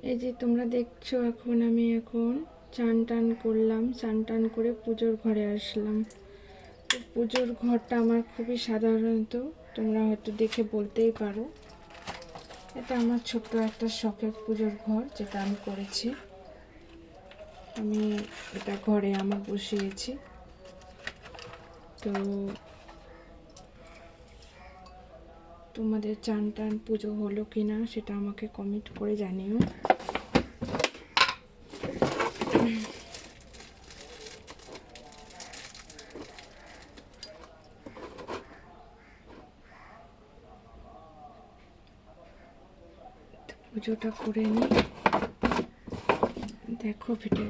এই যে তোমরা দেখছো, আমি এখন চান টান করলাম, চান টান করে পুজোর ঘরে আসলাম। তো পুজোর ঘরটা আমার খুবই সাধারণত, তোমরা হয়তো দেখে বলতেই পারো এটা আমার ছোট্ট একটা শখের পুজোর ঘর, যেটা আমি করেছি। আমি এটা ঘরে আমার বসিয়েছি। তো তোমাদের চান টান পুজো হলো কিনা সেটা আমাকে কমেন্ট করে জানিও। পুজোটা করে নিই, দেখো ভিডিও।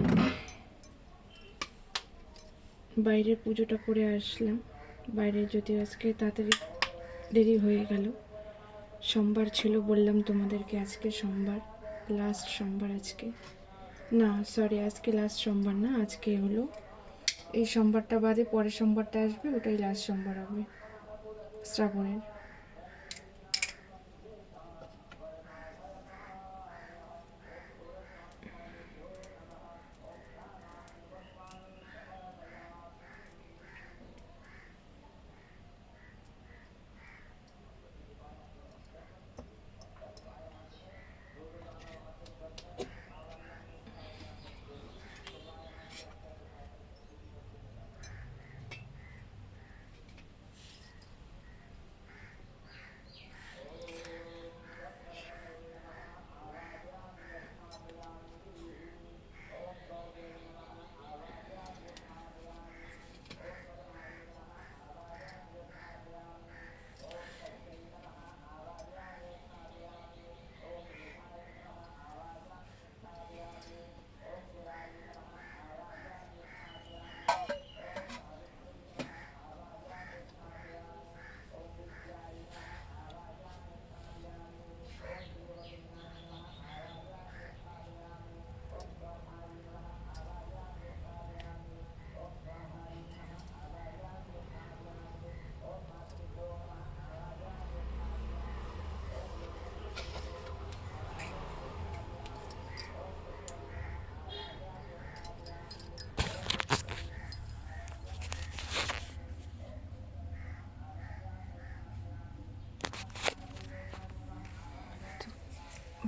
বাইরের পুজোটা করে আসলাম। বাইরে যদিও আজকে তাড়াতাড়ি দেরি হয়ে গেল, সোমবার ছিল, বললাম তোমাদেরকে আজকে সোমবার, লাস্ট সোমবার আজকে। না সরি, আজকে লাস্ট সোমবার না, আজকে হলো এই সোমবারটা বাদে পরের সোমবারটা আসবে, ওটাই লাস্ট সোমবার হবে শ্রাবণের।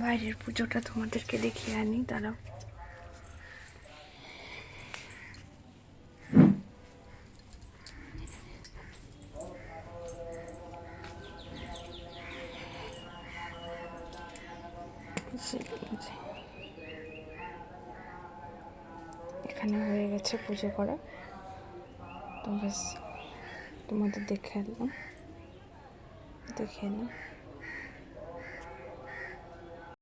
বাইরের পুজোটা তোমাদেরকে দেখিয়ে আনি, দাঁড়াও। এখানে হয়ে গেছে পুজো করা, তো ব্যাস তোমাদের দেখে এলাম, দেখে নাও।